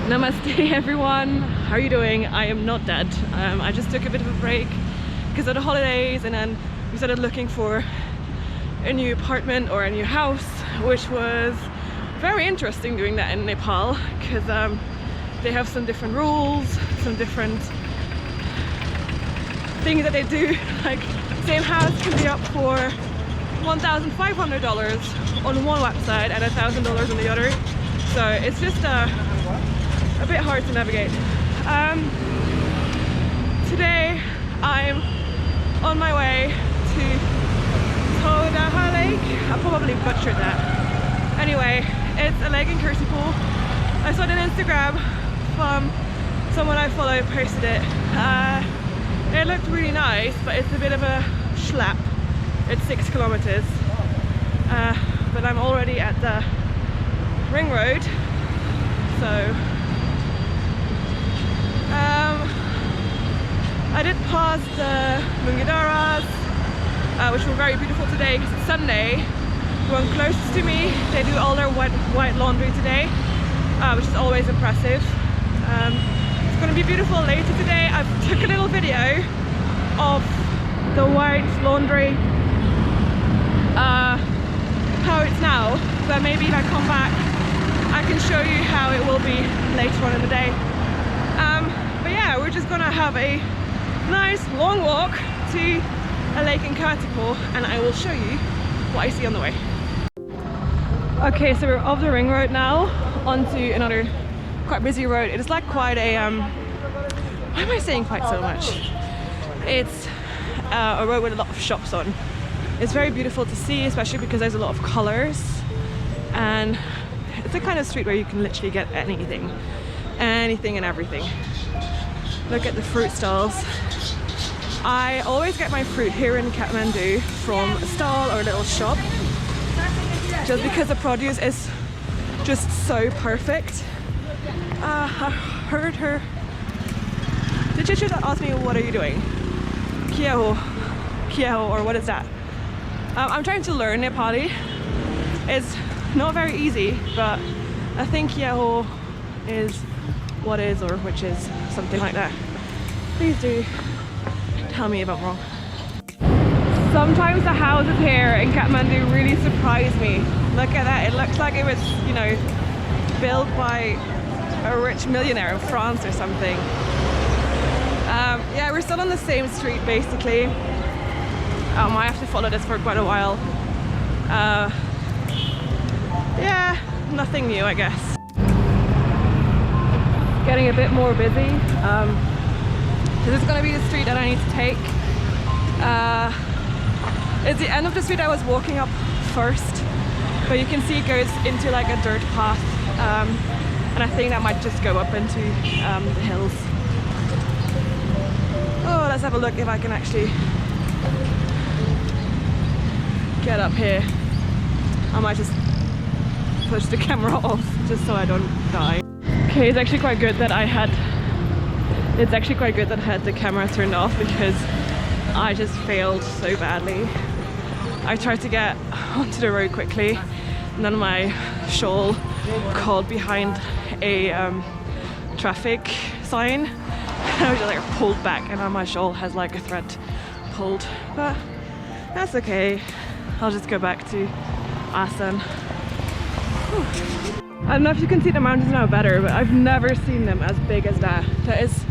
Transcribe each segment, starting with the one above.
Namaste everyone, how are you doing? I am not dead. I just took a bit of a break because of the holidays, and then we started looking for a new apartment or a new house, which was very interesting doing that in Nepal because they have some different rules, some different things that they do. Like, same house can be up for $1,500 on one website and $1,000 on the other. So it's just a bit hard to navigate. Today I'm on my way to Todaha Lake. I probably butchered that. Anyway, it's a lake in Ksirtipur. I saw it on Instagram from someone I follow, posted it. It looked really nice, but it's a bit of a schlep. It's 6 kilometers. But I'm already at the ring road, so I did pass the Mungidaras, which were very beautiful today because it's Sunday. The one closest to me, they do all their white laundry today, which is always impressive. It's going to be beautiful later today. I took a little video of the white laundry, how it's now, but maybe if I come back I can show you how it will be later on in the day. But yeah, we're just gonna have a nice long walk to a lake in Ksirtipur, and I will show you what I see on the way. Okay, so we're off the ring road now onto another quite busy road. It is like quite a why am I saying quite so much? It's a road with a lot of shops on. It's very beautiful to see, especially because there's a lot of colors, and it's the kind of street where you can literally get anything and everything. Look at the fruit stalls. I always get my fruit here in Kathmandu from a stall or a little shop, just because the produce is just so perfect. I heard her. Did she just ask me, what are you doing? Kieho, or what is that? I'm trying to learn Nepali. It's not very easy, but I think Kieho is what is or which is, something like that. Please do tell me if I'm wrong. Sometimes the houses here in Kathmandu really surprise me. Look at that, it looks like it was, you know, built by a rich millionaire in France or something. Yeah, we're still on the same street basically. I have to follow this for quite a while. Yeah, nothing new, I guess. Getting a bit more busy. This is gonna be the street that I need to take. It's the end of the street I was walking up first, but you can see it goes into like a dirt path, and I think that might just go up into the hills. Oh, let's have a look if I can actually get up here. I might just push the camera off just so I don't die. Okay, it's actually quite good that I had the camera turned off because I just failed so badly. I tried to get onto the road quickly, and then my shawl caught behind a traffic sign. I was just like pulled back, and now my shawl has like a thread pulled, but that's okay. I'll just go back to Asan. I don't know if you can see the mountains now better, but I've never seen them as big as that. That is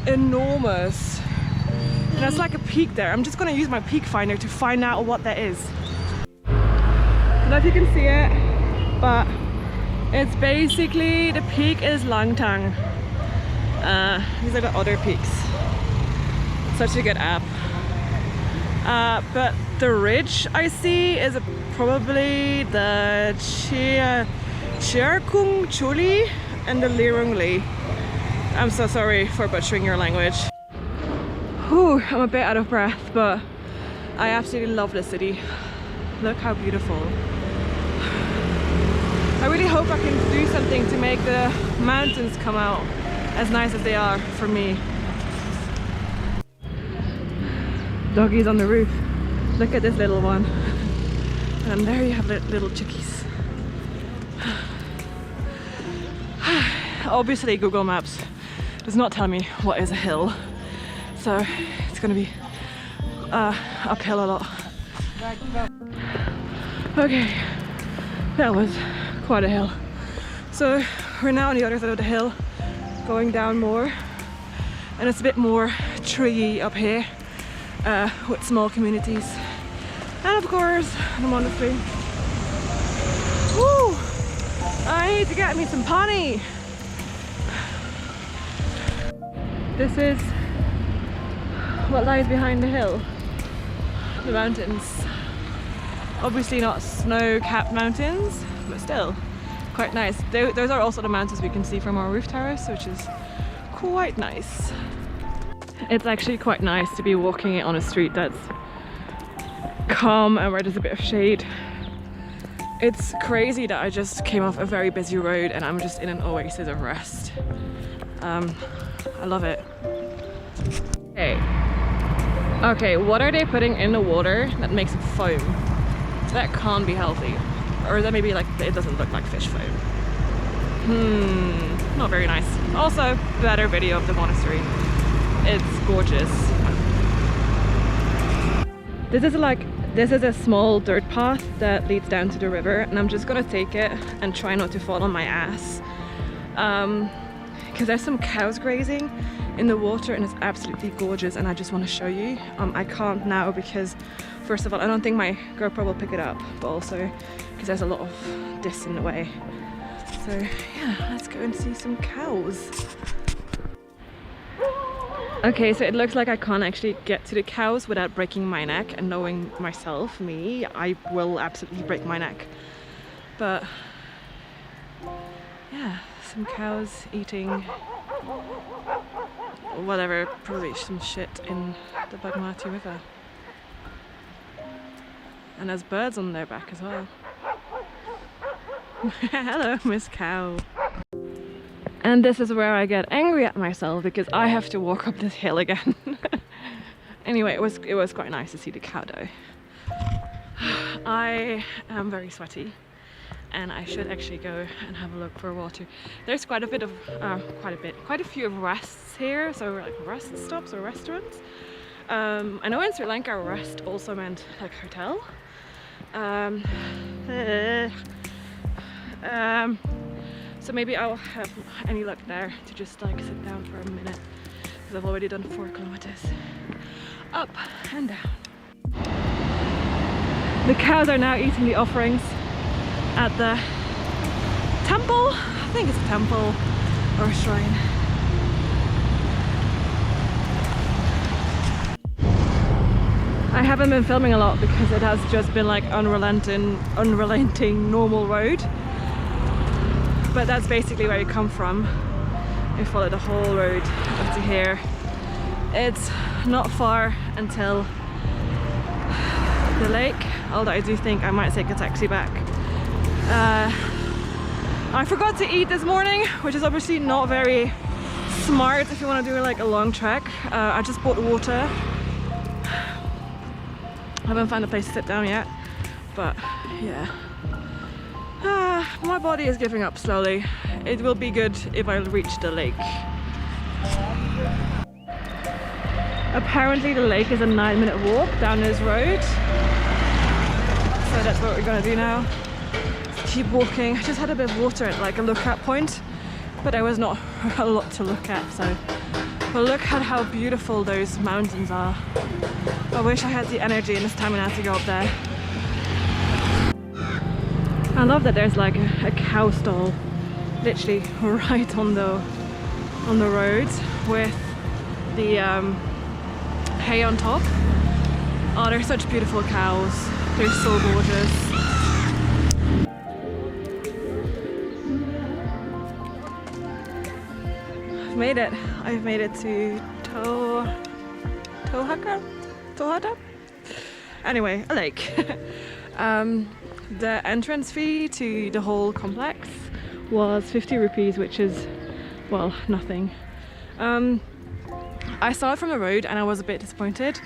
enormous. And that's like a peak there. I'm just gonna use my peak finder to find out what that is. I don't know if you can see it, but it's basically, the peak is Langtang. These are the other peaks. Such a good app. But the ridge I see is probably the Chiarkung Chuli and the Lirung Li. I'm so sorry for butchering your language. Whew, I'm a bit out of breath, but I absolutely love this city. Look how beautiful. I really hope I can do something to make the mountains come out as nice as they are for me. Doggies on the roof. Look at this little one. And there you have little chickies. obviously Google Maps does not tell me what is a hill, so it's gonna be uphill a lot. Okay, that was quite a hill. So we're now on the other side of the hill, going down more, and it's a bit more treey up here with small communities, and of course the monastery. Woo! I need to get me some pani. This is what lies behind the hill, the mountains. Obviously not snow-capped mountains, but still quite nice. Those are also the mountains we can see from our roof terrace, which is quite nice. It's actually quite nice to be walking on a street that's calm and where there's a bit of shade. It's crazy that I just came off a very busy road and I'm just in an oasis of rest. I love it. Okay, what are they putting in the water that makes it foam? That can't be healthy. Or is that maybe like, it doesn't look like fish foam. Not very nice. Also, better video of the monastery. It's gorgeous. This is a small dirt path that leads down to the river, and I'm just gonna take it and try not to fall on my ass. Because there's some cows grazing in the water and it's absolutely gorgeous, and I just want to show you. I can't now because first of all I don't think my GoPro will pick it up, but also because there's a lot of this in the way. So yeah, let's go and see some cows. Okay, so it looks like I can't actually get to the cows without breaking my neck, and knowing myself, me, I will absolutely break my neck. But yeah, some cows eating whatever, probably some shit in the Bagmati River. And there's birds on their back as well. Hello, Miss Cow. And this is where I get angry at myself because I have to walk up this hill again. Anyway, it was quite nice to see the cow though. I am very sweaty and I should actually go and have a look for water. There's quite a few of rests here, so like rest stops or restaurants. I know in Sri Lanka rest also meant like hotel. So maybe I'll have any luck there to just like sit down for a minute, because I've already done 4 kilometers up and down. The cows are now eating the offerings at the temple. I think it's a temple or a shrine. I haven't been filming a lot because it has just been like unrelenting normal road. But that's basically where you come from. You follow the whole road up to here. It's not far until the lake, although I do think I might take a taxi back. I forgot to eat this morning, which is obviously not very smart if you want to do like a long trek. I just bought water. I haven't found a place to sit down yet, but yeah. My body is giving up slowly. It will be good if I reach the lake. Apparently the lake is a 9-minute walk down this road. So that's what we're gonna do now. Just keep walking. I just had a bit of water at like a lookout point, but there was not a lot to look at, so. But look at how beautiful those mountains are. I wish I had the energy and the stamina to go up there. I love that there's like a cow stall literally right on the road with the hay on top. Oh, they're such beautiful cows. They're so gorgeous. I've made it to Tohata? Anyway, a lake. The entrance fee to the whole complex was 50 rupees, which is, well, nothing. I saw it from the road and I was a bit disappointed,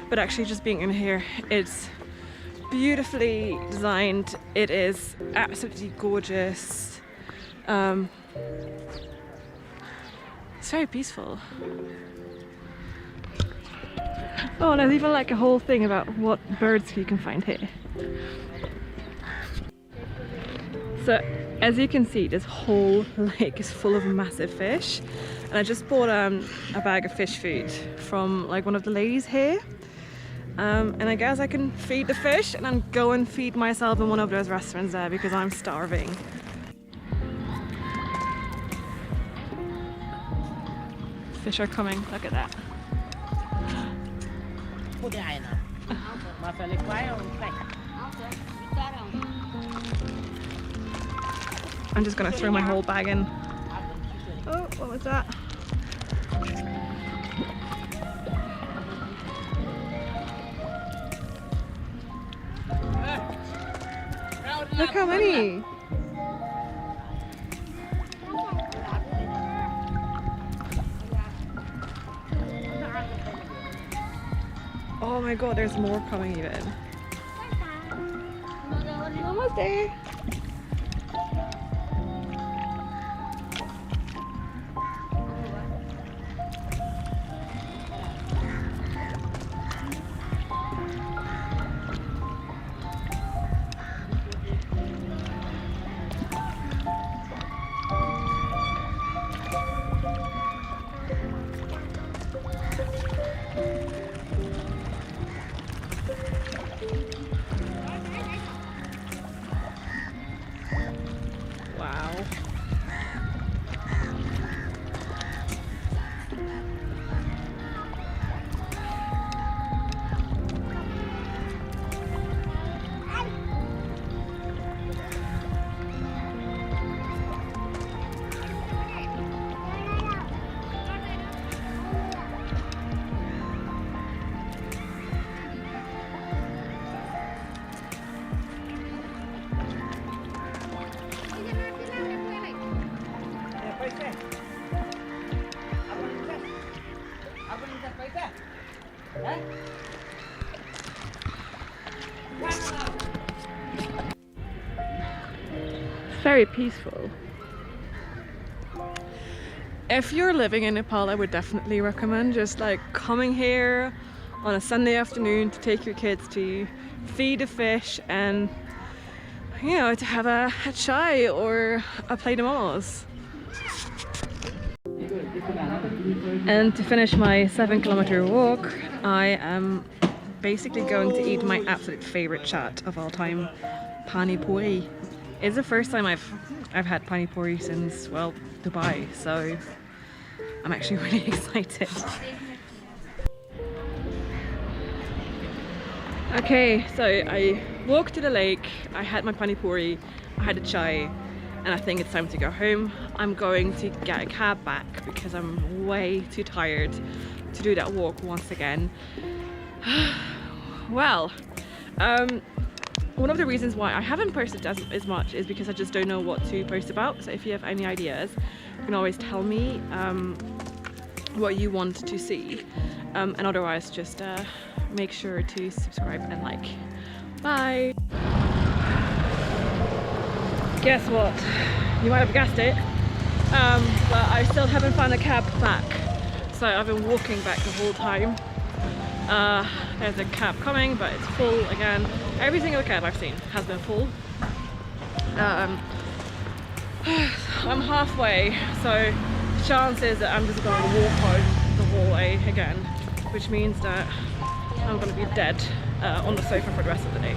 but actually just being in here, it's beautifully designed. It is absolutely gorgeous. It's very peaceful. Oh, there's even like a whole thing about what birds you can find here. So, as you can see, this whole lake is full of massive fish. And I just bought a bag of fish food from like one of the ladies here. And I guess I can feed the fish and then go and feed myself in one of those restaurants there because I'm starving. Fish are coming, look at that. I'm just gonna throw my whole bag in. Oh, what was that? Look how many! Oh my god, there's more coming even. Almost there. Wow. Very peaceful. If you're living in Nepal, I would definitely recommend just like coming here on a Sunday afternoon to take your kids to feed a fish and, you know, to have a chai or a plate of momos. And to finish my 7-kilometer walk, I am basically going to eat my absolute favorite chaat of all time, pani puri. It's the first time I've had pani puri since, well, Dubai, so I'm actually really excited. Okay, so I walked to the lake, I had my pani puri, I had a chai, and I think it's time to go home. I'm going to get a cab back because I'm way too tired to do that walk once again. Well, one of the reasons why I haven't posted as much is because I just don't know what to post about. So if you have any ideas, you can always tell me what you want to see. And otherwise, just make sure to subscribe and like. Bye! Guess what? You might have guessed it, but I still haven't found a cab back. So I've been walking back the whole time. There's a cab coming, but it's full again. Every single cab I've seen has been full. I'm halfway, so the chance is that I'm just going to walk home the whole way again, which means that I'm going to be dead on the sofa for the rest of the day.